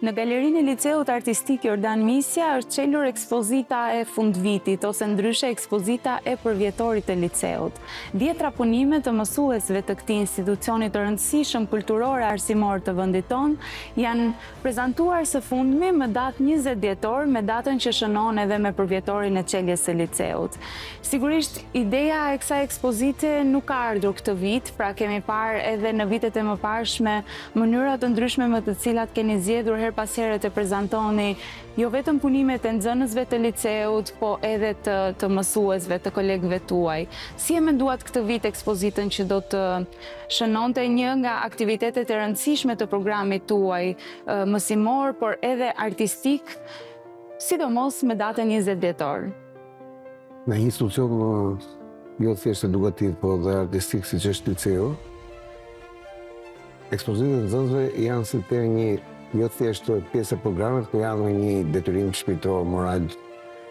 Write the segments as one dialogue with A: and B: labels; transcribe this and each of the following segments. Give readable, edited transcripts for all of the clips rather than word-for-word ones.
A: Në galerinë e liceut artistik Jordan Misja është çelur ekspozita e fundvitit ose ndryshe ekspozita e përvjetorit të liceut. Dhjetra punime të mësuesve të këtij institucioni të rëndësishëm kulturor e arsimor të vendit tonë janë prezantuar së fundmi më datë 20 dhjetor me datën që shënon edhe me përvjetorin e çeljes së liceut. Sigurisht ideja e kësaj ekspozite nuk ka ardhur këtë vit, pra kemi parë edhe në vitet e mëparshme mënyra të ndryshme me të cilat keni zgjedhur her pas here të prezantoni jo vetëm punimet e nxënësve të liceut, po edhe të mësuesve, të kolegëve tuaj. Si e menduat këtë vit ekspozitën që do të shënonte një nga aktivitetet e rëndësishme të programit tuaj, mësimor, por edhe artistik, sidomos me datën 20 dhjetor?
B: Në një institucion jo thjesht edukativ, po dhe artistik siç është liceu, ekspozitët e nxënësve janë si të një jo thjesht pjesë e programit, por janë një detyrim shpirtëror, moral.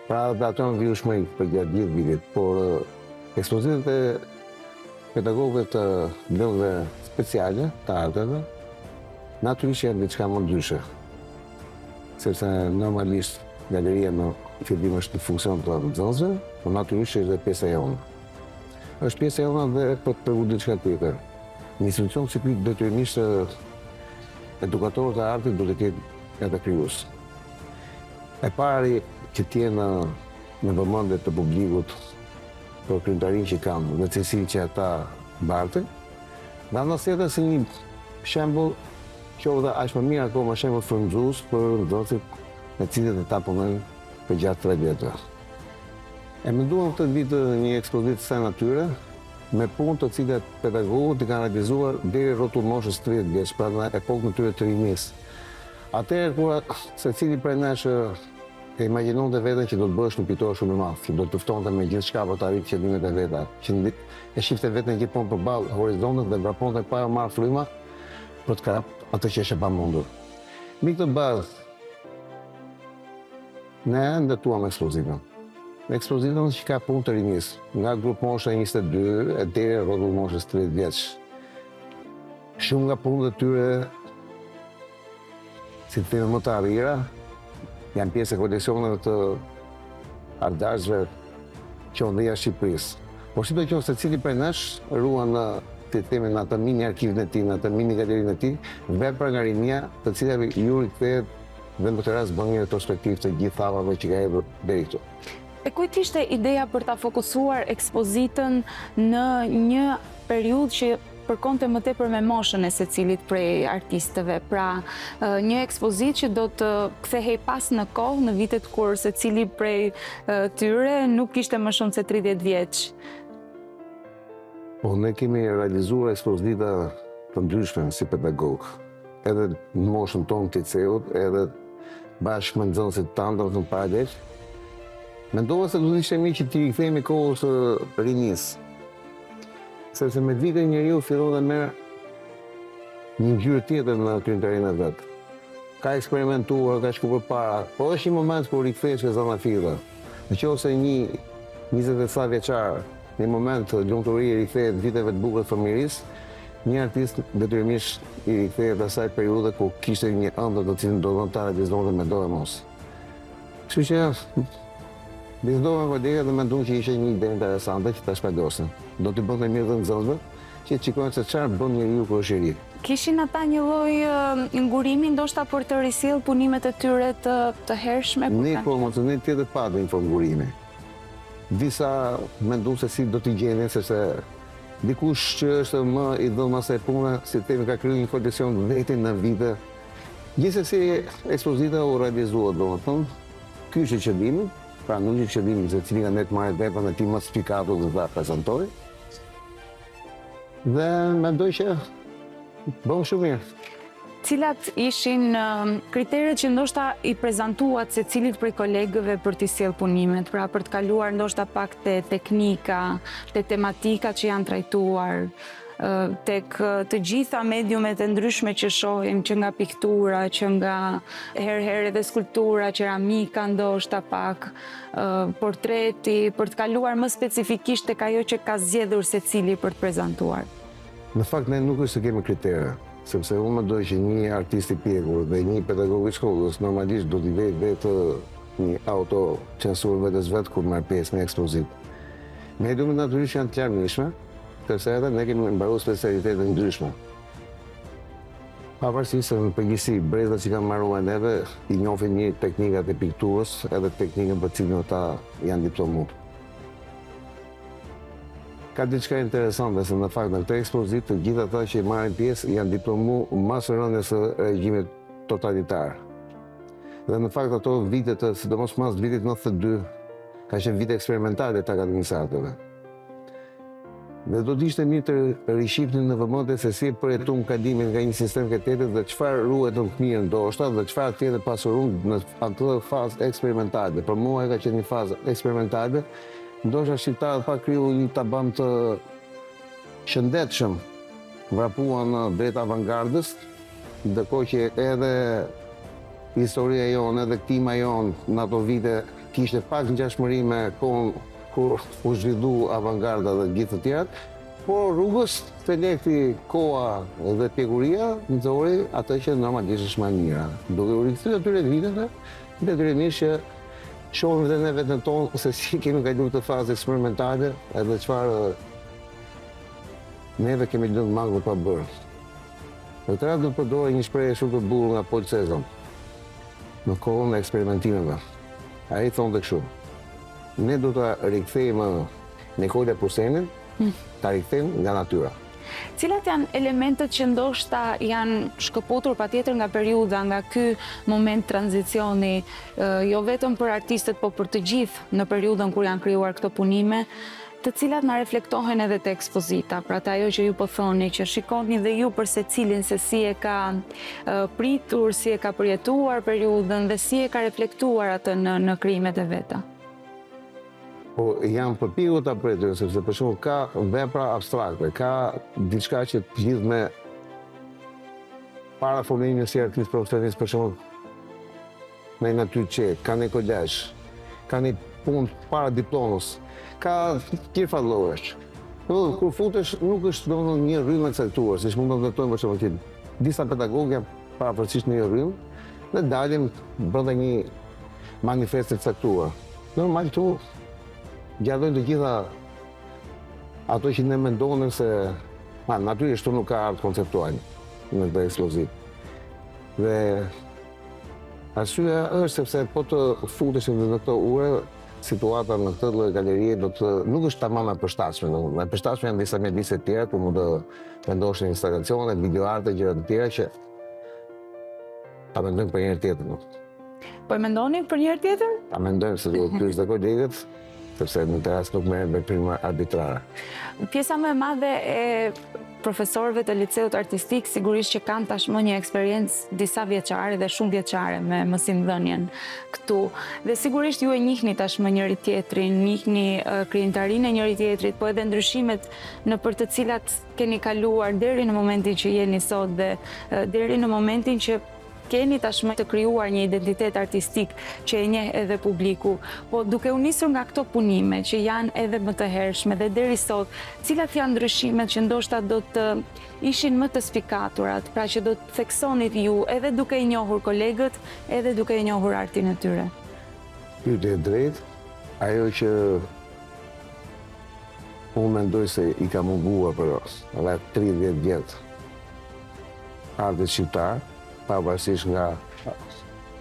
B: Pra dhe ato në vjushme për gjatë gjithë vitit, por ekspozitët e pedagogëve të lëndëve speciale, të arteve, natyrisht janë diçka më ndryshe. Sepse normalisht galeria në fillim është në funksion të nxënësve, por natyrisht është dhe pjesa e jonë. Është pjesa e jonë dhe për të përvu diçka tjetër. Një institucion si ky detyrimisht edukatorët e artit duhet të ketë edhe krijues. E pari që t'jenë në vëmendje të publikut për krijimtarinë që kanë dhe cilësinë që ata bartin, dhe ana tjetër si një shembull qoftë aq më mirë akoma shembull frymëzues për nxënësit me cilët ata punojnë për gjatë 3 vjetëve. E menduam këtë vit një ekspozitë kësaj natyre, me punë të cilat pedagogët i kanë realizuar deri rrotull moshës 30 vjeç, pra në epokën e tyre të rinis. Atëherë kur secili prej nesh e imagjinonte veten që do të bëhesh një pitor shumë i madh, që do të ftonte me gjithçka për të arritur qëllimet e veta, që e shifte veten gjithmonë përballë horizontit dhe vraponte para marr fryma për të kapur atë që është e pamundur. Mbi këtë bazë ne ndërtuam ekspozitën. Ekspozitën që ka punë të rinis, nga grup mosha 22 e deri rrotull moshës 30 vjeç. Shumë nga punët e tyre, si të themi më të arrira, janë pjesë e koleksioneve të artëtarësve qendria e Shqipërisë. Por si do qoftë secili prej nesh ruan në të themi në atë mini arkivin e tij, në atë mini galerinë e tij, vepra nga rinia, të cilat ju rikthehet dhe në këtë rast bën një retrospektiv të gjithë thallave që ka hedhur deri këtu.
A: E kujt ishte ideja për ta fokusuar ekspozitën në një periudhë që përkonte më tepër me moshën e secilit prej artistëve, pra një ekspozitë që do të kthehej pas në kohë, në vitet kur secili prej tyre nuk ishte më shumë se 30 vjeç?
B: Po ne kemi realizuar ekspozita të ndryshme si pedagog, edhe në moshën tonë të liceut, edhe bashkë me nxënësit tanë në paralel. Mendova se do të ishte mirë që t'i rikthehemi kohës së rinis. Sepse me vite njeriu fillon dhe merr një ngjyrë tjetër në krijimtarinë e vet. Ka eksperimentuar, ka shkuar përpara, po është një moment kur rikthehesh në zona filla. Nëse një 20 e sa vjeçar në një moment të lumturie rikthehet viteve të bukura të fëmijërisë, një artist detyrimisht i rikthehet asaj periudhe ku kishte një ëndër të cilën do të realizonte me dorë mos. Kështu që bizdova me kolegët dhe mendoj që ishte një ide interesante që ta shpjegosin. Do t'i bënte mirë dhe nxënësve që të shikojnë se çfarë bën njeriu kur është i ri.
A: Kishin ata një lloj ngurimi ndoshta për të risjellë punimet e tyre të hershme?
B: Ne promocionin tjetër patin për ngurimi. Disa menduese si do t'i gjenin, sepse dikush që është më i dhënë asaj pune, si themi ka krijuar një koleksion vetin në vite. Gjithsesi ekspozita u realizua, domethënë, ky është qëllimi. Pra nuk është qëllimi se cili nga ne të marrë veprën e tij më spikatur dhe ta prezantoj. Dhe mendoj që bën shumë mirë.
A: Cilat ishin kriteret që ndoshta i prezantuat secilit prej kolegëve për t'i sjellë punimet, pra për të kaluar ndoshta pak te teknika, te tematikat që janë trajtuar, tek të gjitha mediumet e ndryshme që shohim, që nga piktura, që nga herë edhe skulptura, keramika ndoshta pak, portreti, për të kaluar më specifikisht tek ajo që ka zgjedhur secili për të prezantuar.
B: Në fakt ne nuk është se kemi kritere. sepse unë mendoj që një artist i pjekur dhe një pedagog i shkollës normalisht do t'i vej vetë një autocensurë vetes vetë kur marr pjesë në ekspozit. Mediumet natyrisht janë të larmishme, tërse edhe ne kemi mbaruar specialitete ndryshme. Pavarësisht se në përgjithësi brezat që kanë marruar neve i njohin një teknikat e pikturës edhe teknikën për cilën ata janë diplomuar. Ka diçka interesante se në fakt në këtë ekspozit të gjithë ata që marrin pjesë janë diplomuar mas rënies së regjimit totalitar. Dhe në fakt ato vitet, sidomos mas vitit 92, ka qenë vite eksperimentale të administratëve. Dhe do t'ishte mirë të rishifnin në vëmendje se si përjetuam kalimin nga një sistem ke tjetër dhe çfarë ruhet në mirë ndoshta dhe çfarë tjetër pasuron në atë fazë eksperimentale. Për mua ka qenë një fazë eksperimentale, ndoshta shqiptarët pa kriju një taban të shëndetshëm, vrapuan drejt avangardës, ndërkohë që edhe historia jonë, edhe klima jonë në ato vite kishte pak ngjashmëri me kohën kur u zhvillu avangarda dhe gjithë të tjerat, por rrugës të lekti koha dhe pjekuria nxori atë që normalisht është më mira. Duke u rikthyer atyre viteve, detyrimisht që shohim edhe ne vetën tonë se si kemi kaluar këtë fazë eksperimentale edhe çfarë neve kemi lënë mangu pa bërë. Në të radhë do përdorë një shprehje shumë të bukur nga Paul Cézanne në kohën e eksperimentimeve. Ai thonë kështu: ne do të rikthejmë Nikolaj Pursenin, ta rikthejmë nga natyra.
A: Cilat janë elementët që ndoshta janë shkëputur patjetër nga periudha, nga ky moment tranzicioni, jo vetëm për artistët, po për të gjithë në periudhën kur janë krijuar këto punime, të cilat na reflektohen edhe te ekspozita, pra ajo që ju po thoni, që shikoni dhe ju për secilin se si e ka pritur, si e ka përjetuar periudhën dhe si e ka reflektuar atë në krijimet e veta.
B: Po janë përpikur ta pretur, sepse për shembull ka vepra abstrakte, ka diçka që të lidh me para formimin si artist profesionist, për shembull me natyrë qetë, ka një kolazh, ka një punë para diplomës, ka tjerë fallorësh. Kur futesh nuk është domethënë një rrymë e caktuar, siç mund të ndërtojmë për shembull që disa pedagogë paraprësisht në një rrymë dhe dalin brenda një manifesti të caktuar. Normal këtu gjallojnë të gjitha ato që ne mendonim se natyrisht këtu nuk ka art konceptual në këtë ekspozit. Dhe arsyeja është sepse po të futesh në këto ure, situata në këtë lloj galerie nuk është tamam e përshtatshme. E përshtatshme janë disa mjedise të tjera ku mund të vendoshin instalacione, videoarte, gjëra të tjera që ta mendojmë për një herë tjetër.
A: Po e mendoni për një herë tjetër?
B: Ta mendojmë se duhet pyes dhe kolegët, sepse në të rast nuk merren veprime arbitrare.
A: Pjesa më e madhe e profesorëve të liceut artistik sigurisht që kanë tashmë një eksperiencë disa vjeçare dhe shumë vjeçare me mësimdhënien këtu. Dhe sigurisht ju e njihni tashmë njëri tjetrin, njihni krijimtarinë e njëri tjetrit, po edhe ndryshimet nëpër të cilat keni kaluar deri në momentin që jeni sot dhe deri në momentin që keni tashmë të krijuar një identitet artistik që e njeh edhe publiku, po duke u nisur nga këto punime që janë edhe më të hershme dhe deri sot, cilat janë ndryshimet që ndoshta do të ishin më të spikaturat, pra që do të theksonit ju edhe duke i njohur kolegët, edhe duke i njohur artin e tyre?
B: Pyetje e drejtë, ajo që unë mendoj se i ka munguar për rreth 30 vjet artit shqiptar, pavarësisht nga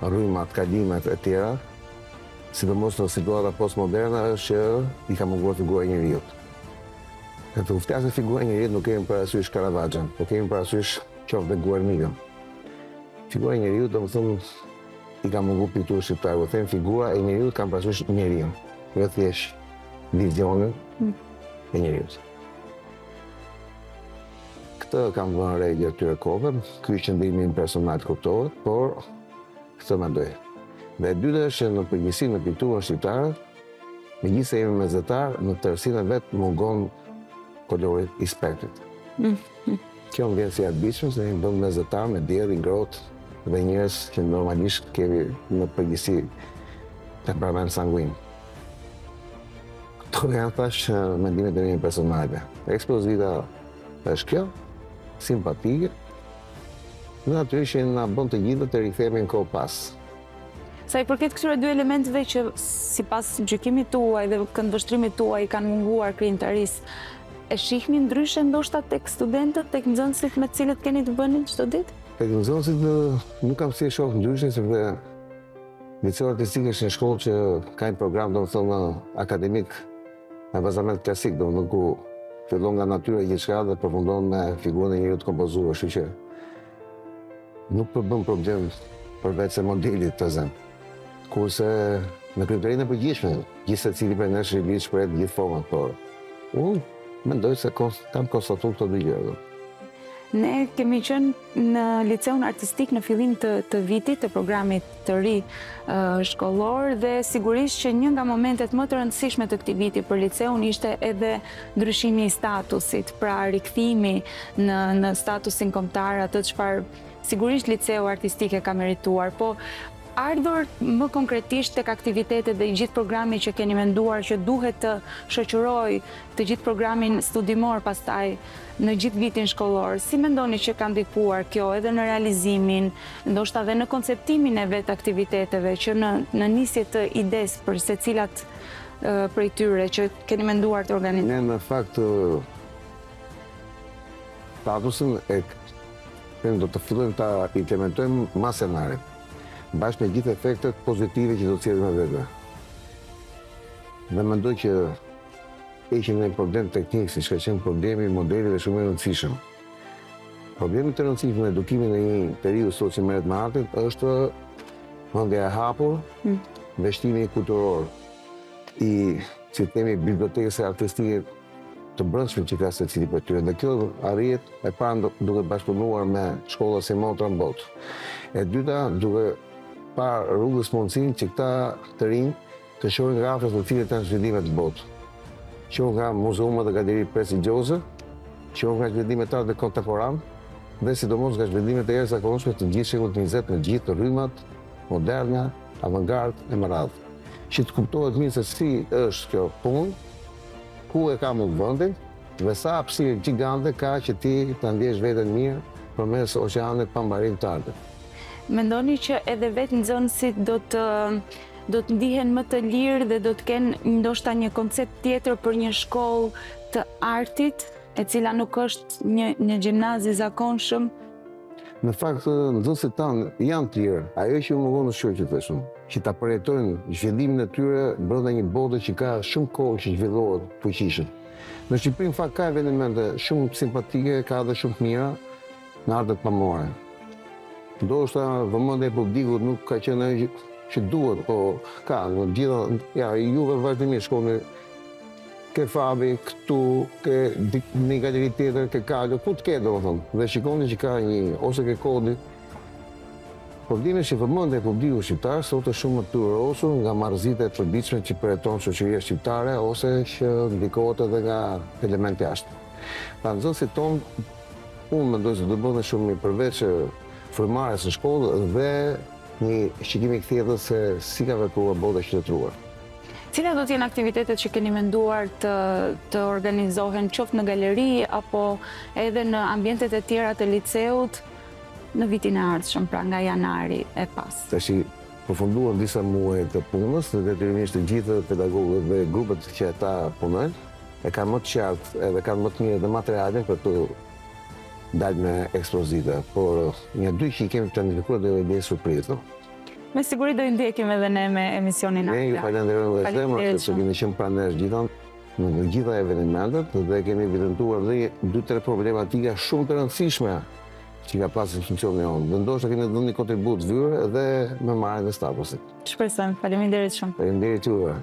B: rrymat, kalimet e tjera, sidomos në situata postmoderne, është që i ka munguar figura e njerëzit. Në të flasë figura e njerëzit nuk kemi parasysh Caravaggio, po kemi parasysh qoftë dhe Guernicën. Figura e njerëzit domethënë i ka munguar pikturë shqiptare, po them figura e njerëzit kanë parasysh njeriu, jo thjesht vizionin e njerëzit. Këtë kam vënë re gjatë këtyre kohëve, ky qëndrimi im personal kuptohet, por këtë mendoj. Dhe e dyta është që në përgjithësi në pikturën shqiptare, megjithëse jemi mesatar, në tërësinë e vet mungon kolori i spektrit. Kjo më vjen si arbitshëm se jemi bën mesatar me diell i ngrohtë dhe njerëz që normalisht kemi në përgjithësi temperament sanguin. Këto janë thash mendimet e mia personale. Ekspozita është kjo, simpatike, Dhe natyrisht që na bën të gjithë të rikthehemi në kohë pas.
A: Sa i përket këtyre dy elementeve që sipas gjykimit tuaj dhe këndvështrimit tuaj kanë munguar krijimtarisë, e shihni ndryshe ndoshta tek studentët, tek nxënësit me të cilët keni të bëni çdo ditë?
B: Tek nxënësit nuk kam si e shoh ndryshe, sepse liceu artistik është një shkollë që ka një program domethënë akademik me bazament klasik, domethënë ku fillon nga natyra gjithçka dhe përfundon me figurën e njeriut të kompozuar, kështu që nuk bën problem përveç se modelit të zënë. Kurse në krijimtarinë e përgjithshme, gjithë secili prej nesh i shpreh gjithë format, por unë mendoj se kam konstatuar këto dy gjëra.
A: Ne kemi qenë në liceun artistik në fillim të vitit, të programit të ri shkollor, dhe sigurisht që një nga momentet më të rëndësishme të këtij viti për liceun ishte edhe ndryshimi i statusit, pra rikthimi në statusin kombëtar, atë çfarë sigurisht liceu artistik e ka merituar, po ardhur më konkretisht tek aktivitetet dhe i gjithë programi që keni menduar që duhet të shoqëroj të gjithë programin studimor pastaj në gjithë vitin shkollor, si mendoni që ka ndikuar kjo edhe në realizimin, ndoshta edhe në konceptimin e vetë aktiviteteve, që në nisje të ides për secilat prej tyre që keni menduar të organizojnë?
B: Ne në fakt statusin do të fillojmë ta implementojmë masenare, bashkë me gjithë efektet pozitive që do të sjellin me vete. Dhe mendoj që ishim në një problem teknik, siç ka qenë problemi i modeleve shumë i rëndësishëm. Problemi të rëndësishëm në edukimin në një periudhë sot që merret me artin është mendja e hapur, vështimi kulturor i sistemi bibliotekës artistike të brendshme që ka secili prej tyre. Dhe kjo arrihet e para duke bashkëpunuar me shkolla si motra në botë. E dyta duke parë rrugës mundësinë që këta të rinj të shohin nga afër të cilët janë zhvillime të botë. Shohin nga muzeumet dhe galeritë prestigjioze, shohin nga zhvillimet të artit kontemporan dhe sidomos nga zhvillimet e jashtëzakonshme të gjithë shekullit 20 me gjithë rrymat moderne, avangard e më radhë. Që të kuptohet mirë se si është kjo punë, ku e ka më vendin dhe sa hapësirë gjigante ka që ti ta ndjesh veten mirë përmes oqeanit pambarim të artit.
A: Mendoni që edhe vetë nxënësit do të ndihen më të lirë dhe do të kenë ndoshta një koncept tjetër për një shkollë të artit, e cila nuk është një gjimnaz i zakonshëm?
B: Në fakt, nxënësit tanë janë të lirë. Ajo që më vonë është që thëshëm, që ta përjetojnë zhvillimin e tyre brenda një bote që ka shumë kohë që zhvillohet fuqishëm. Në Shqipëri, në fakt, ka evenimente shumë simpatike, ka edhe shumë të mira në artet pamore. Ndoshta vëmendja e publikut nuk ka qenë ajo që duhet, po ka, në gjitha, ja, juve vazhdimisht shkoni ke Fabi, këtu, ke një galeri tjetër, ke Kallo, ku të ke domethënë, dhe shikoni që ka një, ose ke Kodi. Problemi është që vëmendja e publikut shqiptar sot është shumë më të rrosur nga marrëzitë e përditshme që përjeton shoqëria shqiptare ose që ndikohet edhe nga elemente jashtë. Pra nxënësit tonë, unë mendoj se do bëhen shumë mirë përveç frymarrjes së shkollë dhe një shikimi i thjeshtë se si ka vepruar bota qytetërore.
A: Cilat do të jenë aktivitetet që keni menduar të organizohen qoftë në galeri apo edhe në ambientet e tjera të liceut në vitin e ardhshëm, pra nga janari e pas?
B: Tash përfunduar disa muaj të punës, dhe detyrimisht të gjithë pedagogët dhe grupet që ata punojnë e kanë më të qartë edhe kanë më të mirë dhe materialin për të dalë me ekspozita, por një dy që i kemi planifikuar dhe ide surprizë.
A: Me siguri do i ndjekim edhe ne me emisionin
B: Ne ju falenderojmë dhe zemër sepse keni qenë pranë nesh në gjitha evenimentet dhe kemi evidentuar dhe 2-3 problematika shumë të rëndësishme që ka pasur në funksionin jonë. Dhe ndoshta keni dhënë një kontribut vyrë dhe me marrjen e statusit.
A: Shpresojmë. Faleminderit shumë.
B: Faleminderit juve.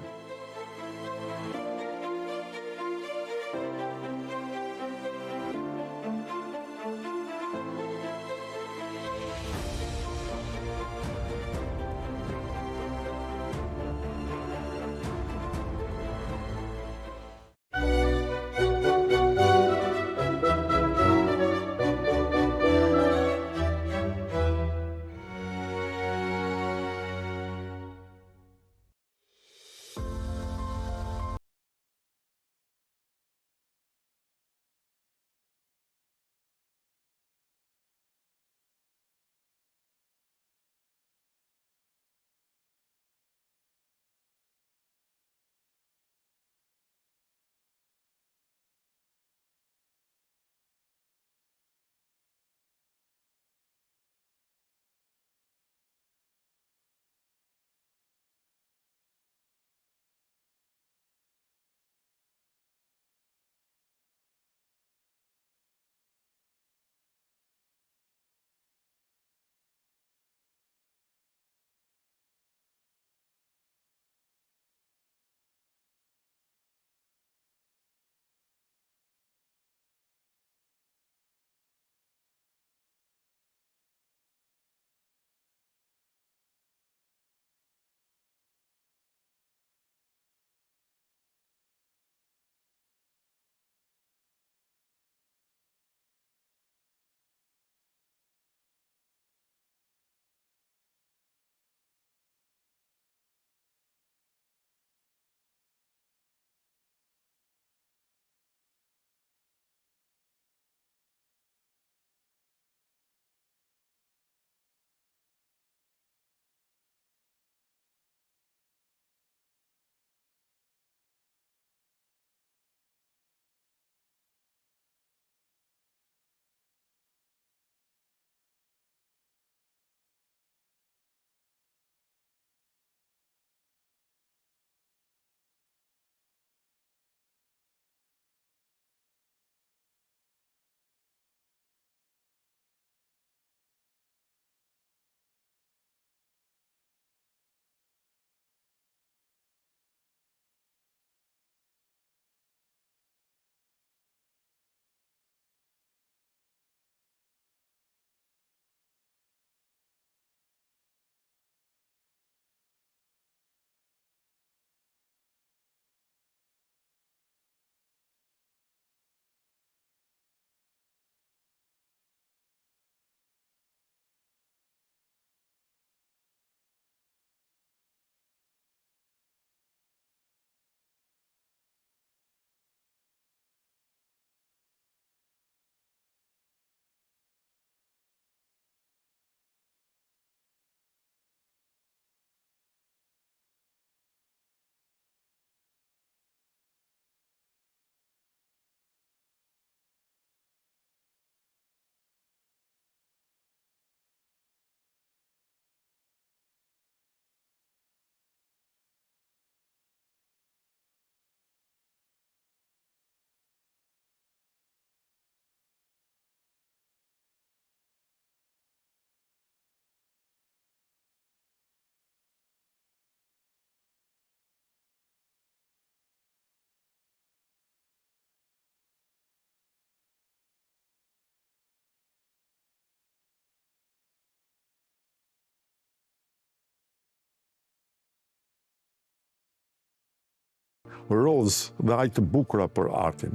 C: rozë dhe aq të bukura për artin,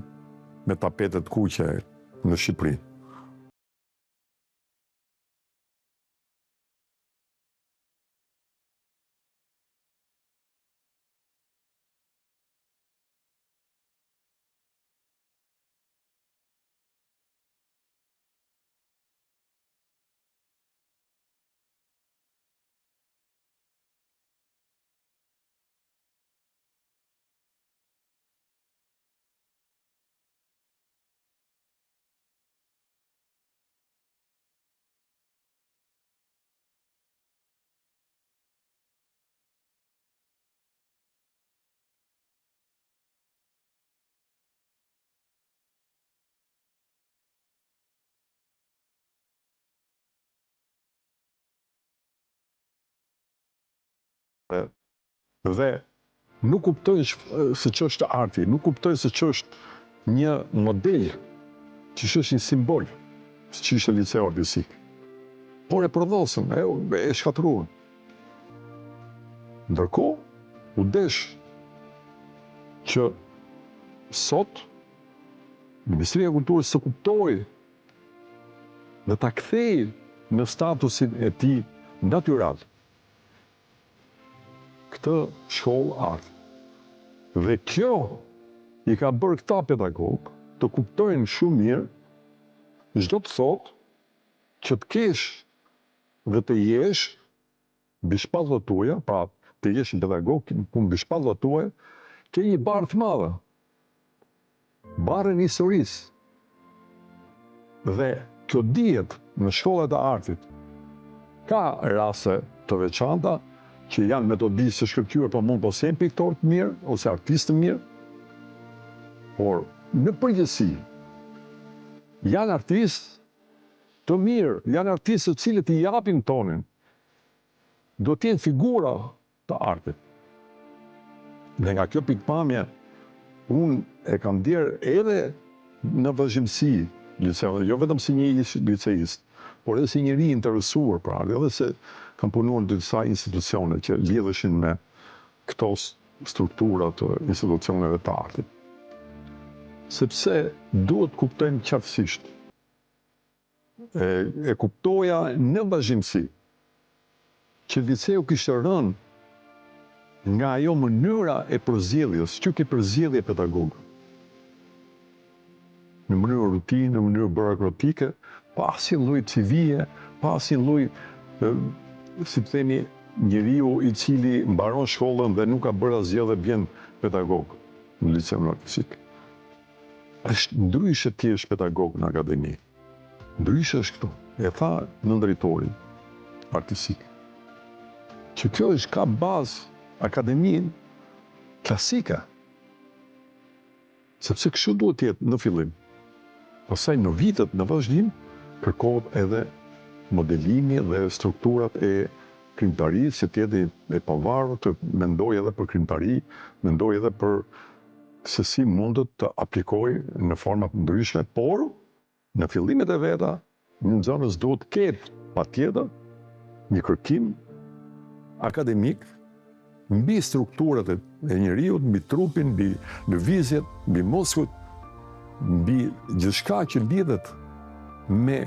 C: me tapetet kuqe në Shqipëri. Dhe nuk kuptoj se që është arti, nuk kuptoj se që është një model, që është një simbol, që është liceu artistik. Por e prodhosën, e shkatruan. Ndërkohë, u desh që sot, Ministria e Kulturës së kuptoi dhe ta kthej në statusin e tij natyral këtë shkollë art. Dhe kjo i ka bërë këta pedagogë të kuptojnë shumë mirë, çdo të thotë që të kesh dhe të jesh mbi shpallët tuaja, pra të jesh një pedagog ku mbi shpallët tuaja ke një barë të madhe. Barën e historisë. Dhe kjo dihet në shkollat e artit. Ka raste të veçanta që janë metodistë të shkëlqyer, po mund të jenë piktor të mirë ose artistë të mirë. Por në përgjithësi janë artistë të mirë, janë artistë të cilët i japin tonin. Do të jenë figura të artit. Dhe nga kjo pikpamje, unë e kam ndjerë edhe në vazhdimsi liceu, jo vetëm si një liceist, por edhe si njëri interesuar për art, edhe se kam punuar në disa institucione që lidheshin me këto struktura të institucioneve të artit. Sepse duhet kuptojmë qartësisht. E kuptoja në vazhdimsi që liceu kishte rënë nga ajo mënyra e përzjedhjes, që ke përzjedhje pedagogë. Në mënyrë rutinë, në mënyrë burokratike, pa asnjë lloj civije, pa asnjë lloj, si të themi, njeriu i cili mbaron shkollën dhe nuk ka bërë asgjë dhe bjen pedagog në liceun artistik. Është ndryshe ti je pedagog në akademi. Ndryshe është këtu. E tha në drejtorin artistik. Që kjo është ka bazë akademin klasike. Sepse kështu duhet të jetë në fillim. Pastaj në vitet në vazhdim kërkohet edhe modelimi dhe strukturat e krimtarisë, që të jetë e pavarur, të mendoj edhe për krimtari, mendoj edhe për se si mundet të aplikoj në forma të ndryshme, por në fillimet e veta, një nxënës duhet të ketë patjetër një kërkim akademik mbi strukturat e njeriut, mbi trupin, mbi lëvizjet, mbi muskujt, mbi gjithçka që lidhet me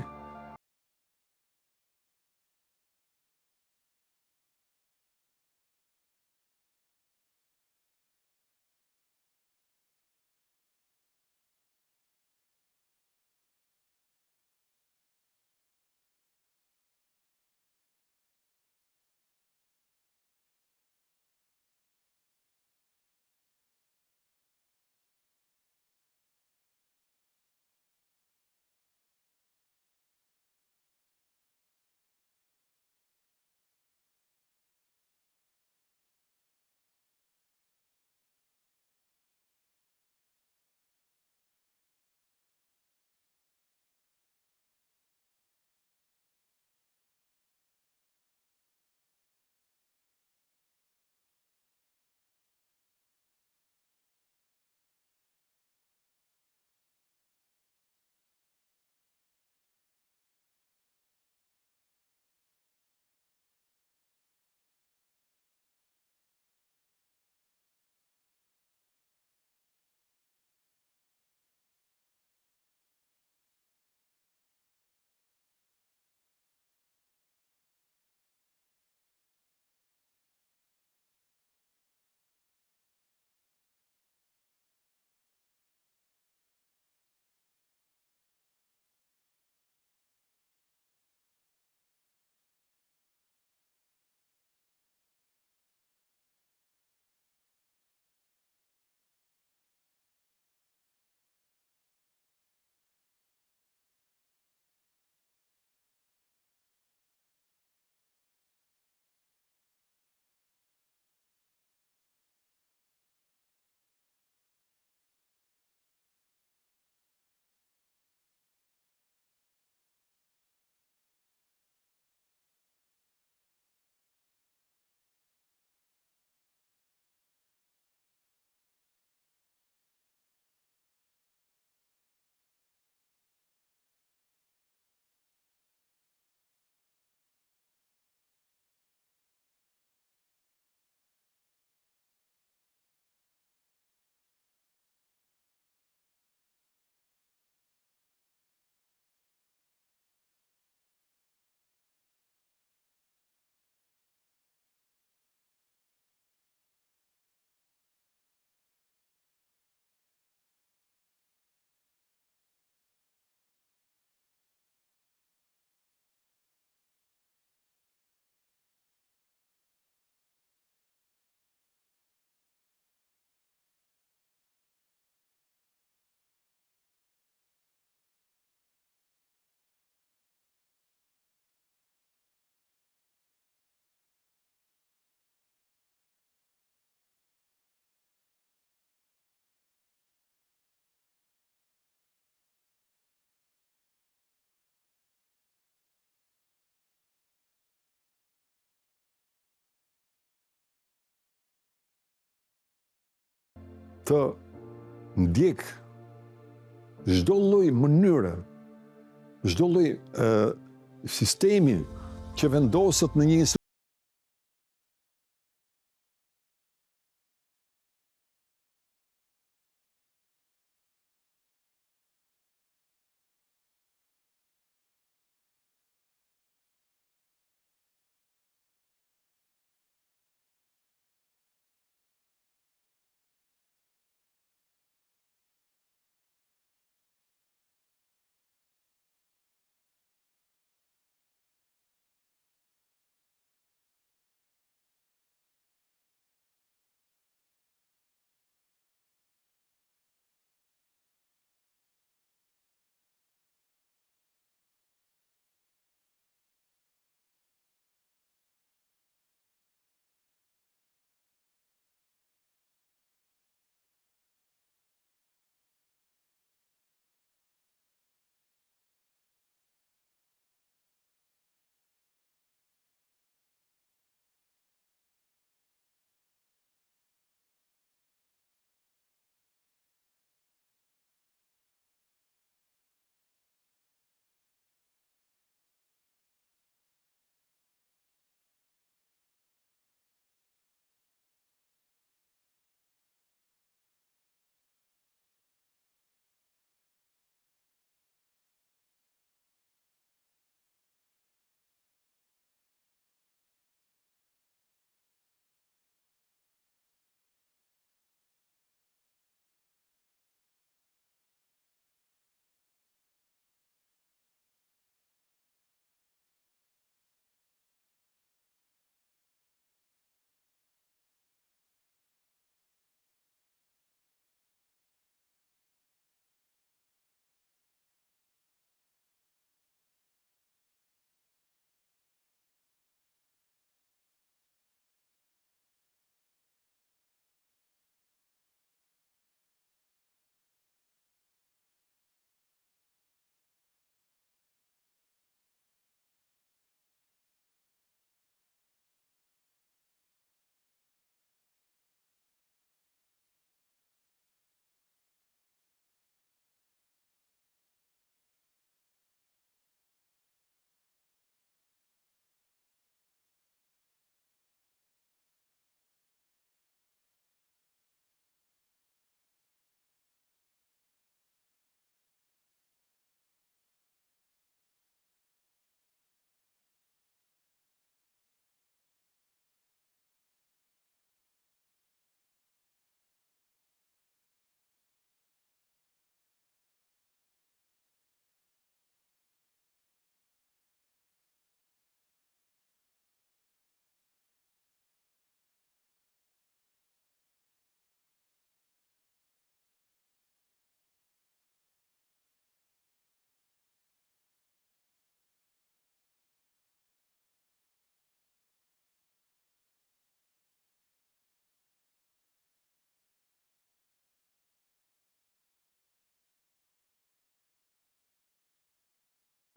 C: të ndjek çdo lloj mënyre, çdo lloj sistemi që vendoset në një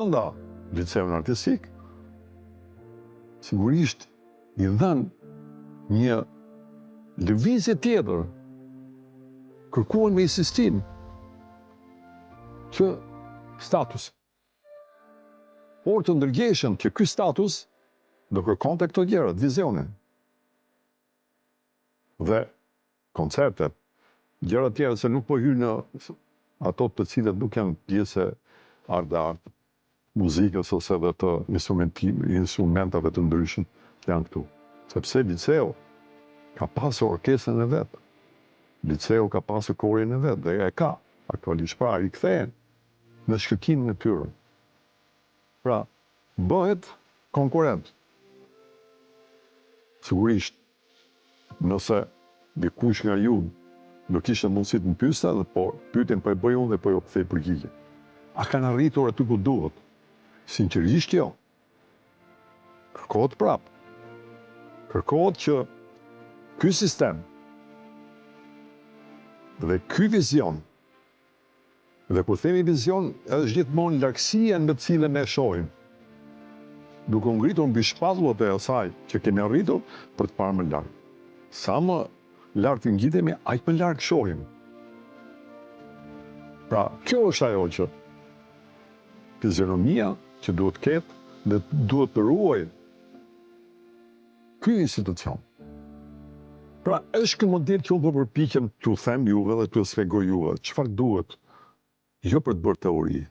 C: nga liceun artistik, sigurisht i dhanë një lëvizje tjetër, kërkuan me insistim që status. Por të ndërgjeshëm që ky status do kërkonte këto gjëra, vizionin. Dhe koncertet, gjëra tjera se nuk po hyn në ato të cilët nuk janë pjesë art dhe art, muzikës ose edhe të instrumentave të ndryshëm janë këtu. Sepse liceu ka pasur orkestrën e vet. Liceu ka pasur korin e vet dhe e ka aktualisht, pra i kthehen në shkëlqimin e tyre. Pra, bëhet konkurrent. Sigurisht, nëse dikush nga ju do kishte mundësi të më pyeste, po pyetjen po e bëj unë dhe po ju kthej përgjigje. A kanë arritur aty ku duhet? Sinqerisht jo. Kërkohet prap. Kërkohet që ky sistem dhe ky vizion, dhe kur themi vizion, është gjithmonë largësia në të cilën ne shohim, duke ngritur mbi shpatullat e asaj që kemi arritur për të parë më lart. Sa më lartë ngjitemi, aq më larg shohim. Pra, kjo është ajo që fizionomia që duhet ketë dhe duhet të ruaj ky institucion. Pra, është ky model që unë po përpiqem t'ju them juve dhe t'ju shpjegoj juve çfarë duhet, jo për të bërë teori,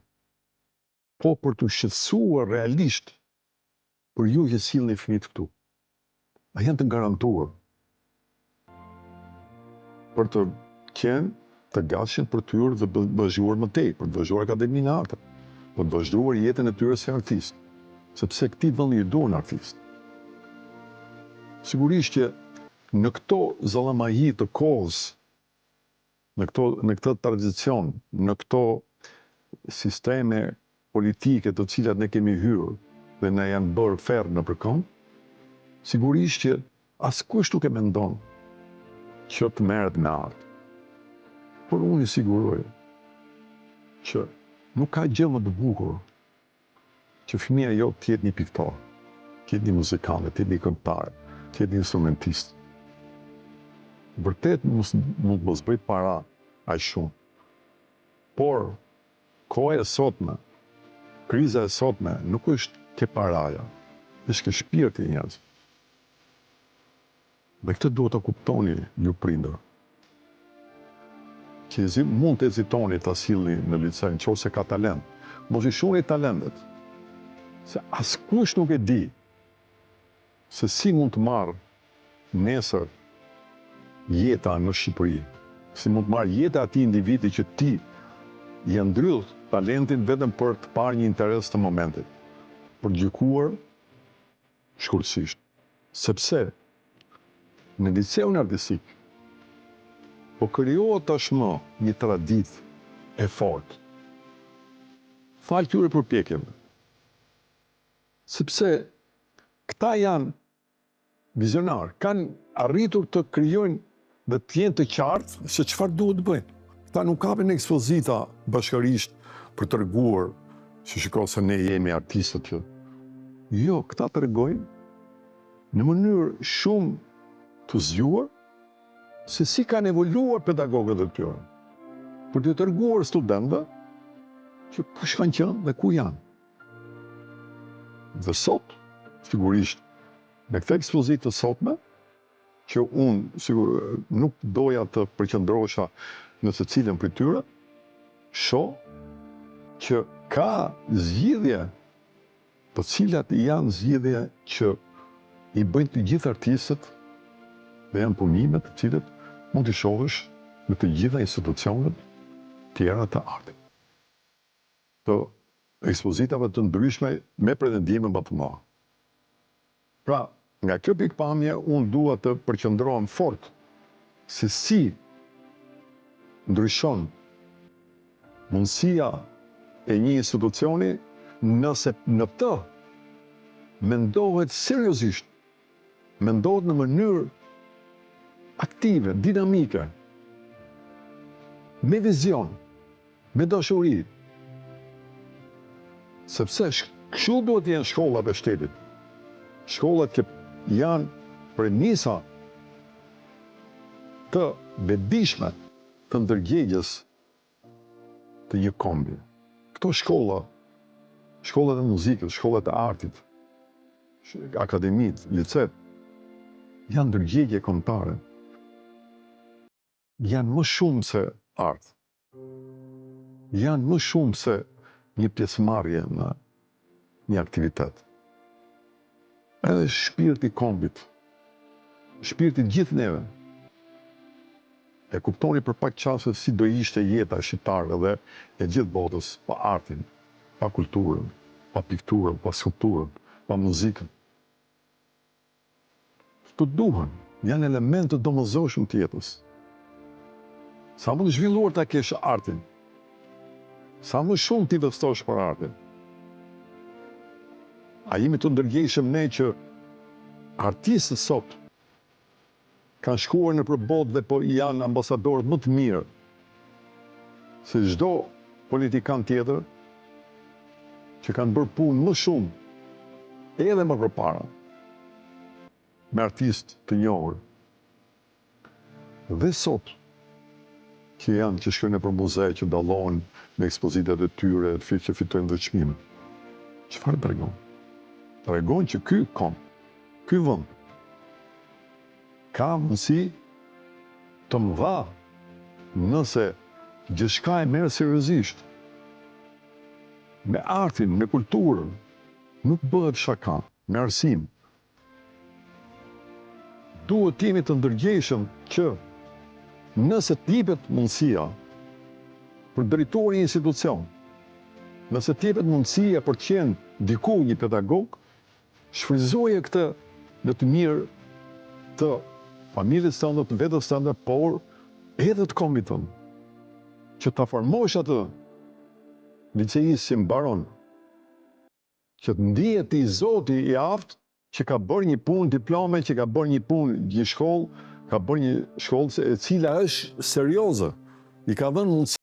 C: po për t'u shqetësuar realisht për ju që sillni fëmijët këtu. A janë të garantuar për të qenë të gatshëm për të hyrë dhe vazhduar më tej, për të vazhduar akademinë e arteve, për të vazhduar jetën e tyre si artist, sepse këtij vëndi i duan artist. Sigurisht që në këto zallamahi të kohës, në këtë tradicion, në këto sisteme politike të cilat ne kemi hyrë dhe na janë bërë ferr nëpër këmbë, sigurisht që askush nuk e mendon që të merret me art. Por unë i siguroj që nuk ka gjë më të bukur që fëmia jote të jetë një piktor, të jetë një muzikant, të jetë një këngëtar, të jetë një instrumentist. Vërtet mund mos bëj para aq shumë. Por koha e sotme, kriza e sotme nuk është ke paraja, është ke shpirti i njerëzve. Dhe këtë duhet të kuptoni ju prindër. Që mund të hezitoni të sillni në lice nëse ka talent, mos i shohni talentet. Se askush nuk e di se si mund të marrë nesër jeta në Shqipëri, si mund të marrë jeta atij individi që ti i ndryll talentin vetëm për të parë një interes të momentit, për të gjykuar shkurtësisht. Sepse në liceun artistik po krijohet tashmë një traditë e fortë. Fal këtyre përpjekjeve. Sepse këta janë vizionar, kanë arritur të krijojnë dhe të jenë të qartë se çfarë duhet të bëjnë. Këta nuk kapin ekspozita bashkërisht për treguar se shiko se ne jemi artistët që. Jo, këta tregojnë në mënyrë shumë të zgjuar se si kanë evoluar pedagogët e tyre, për të treguar studentëve që kush kanë qenë dhe ku janë. Dhe sot, sigurisht, në këtë ekspozitë të sotme, që unë nuk doja të përqendrohesha në secilin prej tyre, shoh që ka zgjidhje, të cilat janë zgjidhje që i bëjnë të gjithë artistët dhe janë punime të cilat mund të shohësh në të gjitha institucionet tjera të artit. Të ekspozitave të ndryshme me pretendime më të mëdha. Pra, nga kjo pikpamje, unë dua të përqendrohem fort se si ndryshon mundësia e një institucioni nëse në të mendohet seriozisht, mendohet në mënyrë aktive, dinamike, me vizion, me dashuri. Sepse kështu duhet të jenë shkollat e shtetit. Shkollat që janë premisa të vetëdijshme të ndërgjegjës të një kombi. Këto shkolla, shkollat e muzikës, shkollat e artit, akademitë, licet, janë ndërgjegje kombëtare. Janë më shumë se art. Janë më shumë se një pjesëmarrje në një aktivitet. Edhe shpirti kombit, shpirti gjithë neve. E kuptoni për pak çaste si do ishte jeta shqiptare dhe e gjithë botës pa artin, pa kulturën, pa pikturën, pa skulpturën, pa muzikën. Të duhen, janë elemente domosdoshme të jetës. Sa më të zhvilluar ta kesh artin, sa më shumë ti investosh për artin. A jemi të ndërgjegjshëm ne që artistët sot kanë shkuar nëpër botë dhe po janë ambasadorët më të mirë se çdo politikan tjetër që kanë bërë punë më shumë edhe më përpara me artistë të njohur. Dhe sot, që janë që shkojnë për muze, që dallohen me ekspozitat e tyre, që fitojnë dhe çmime. Çfarë tregon? Tregon që ky vend, ka mundësi të mëdha nëse gjithçka e merr seriozisht. Me artin, me kulturën, nuk bëhet shaka, me arsim. Duhet t'jemi të ndërgjegjshëm që nëse t'jepet mundësia për drejtori i institucion, nëse t'jepet mundësia për të qenë diku një pedagog, shfrytëzoje këtë në të mirë të familjes tënde, të vetes tënde, por edhe të kombit tënd. Që ta formosh atë liceist që mbaron, që të ndihet i zoti i aftë që ka bërë një punë diplome, që ka bërë një punë, një shkollë, ka bërë një shkollë e cila është serioze, i ka dhënë mundësi.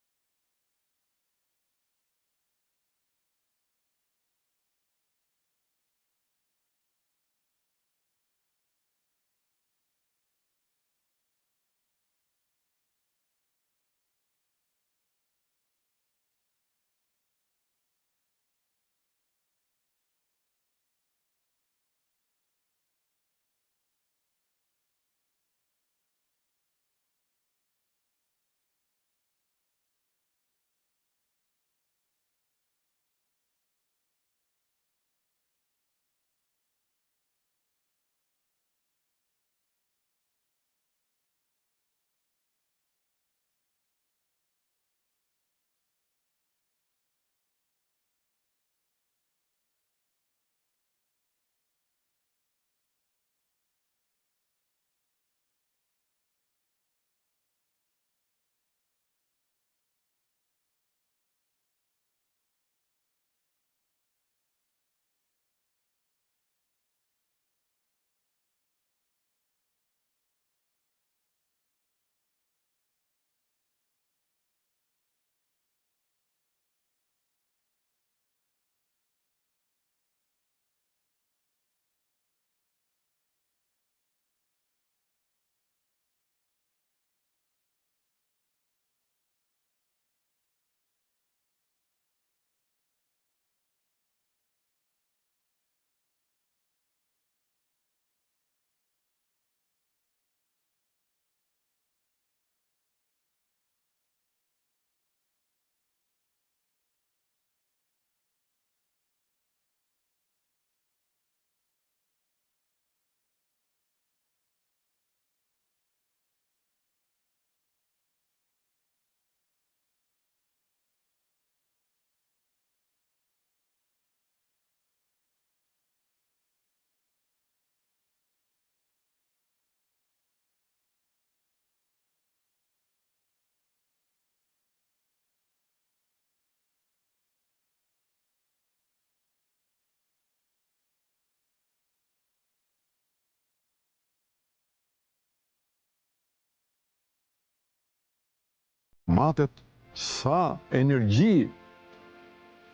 C: Matet, sa energji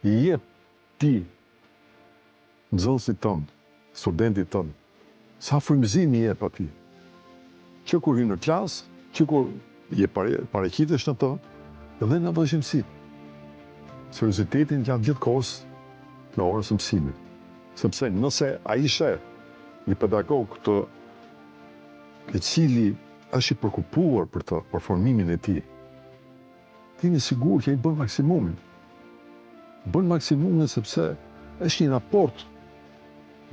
C: i jep ti nxënësit tënd, studentit tënd, sa frymëzim i jep atij. Që kur hyn në klasë, që kur je paraqitesh në të, dhe në vazhdimsi. Seriozitetin gjatë gjithë kohës në orës së mësimit. Sepse nëse ai sheh një pedagog i cili është i përkupuar për formimin e tij, ti je sigur që ai bën maksimumin. Bën maksimumin sepse është një raport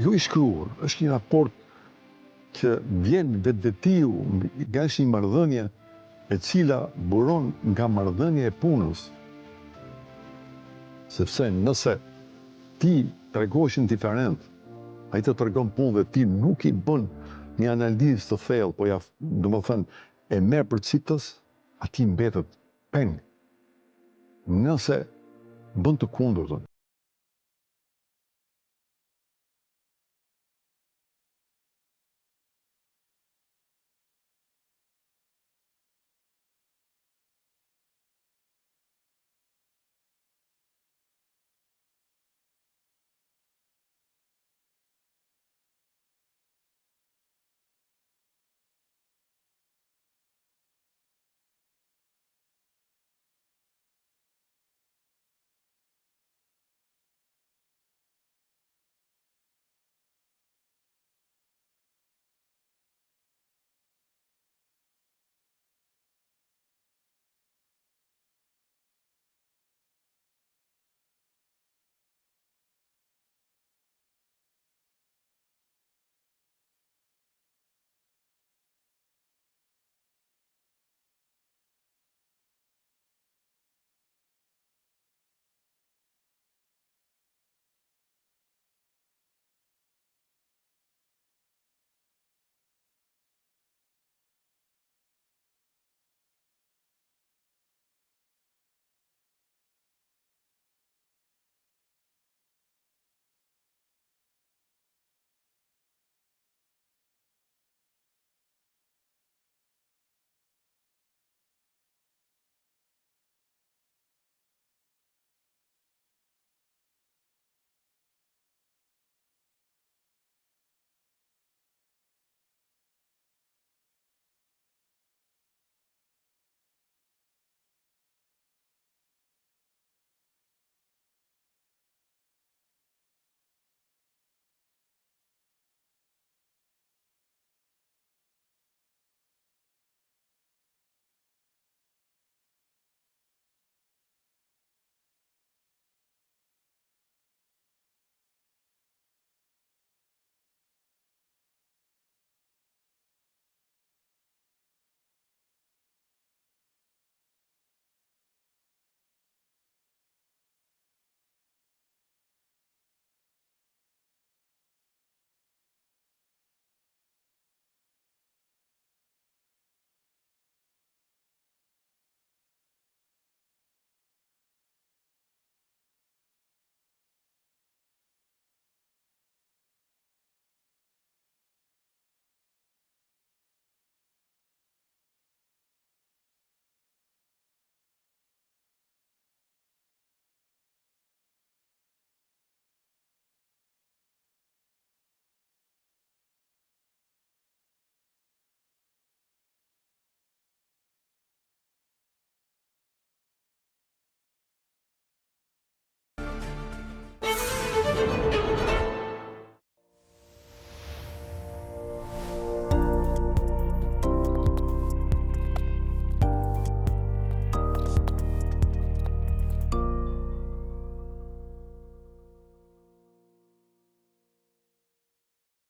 C: jo i shkruar, është një raport që vjen vetvetiu nga një marrëdhënie e cila buron nga marrëdhënia e punës. Sepse nëse ti tregosh indiferent, ai të tregon punë dhe ti nuk i bën një analizë të thellë, po ja, domethënë, e merr për citës, atij mbetet peng. Nëse bën të kundërtën,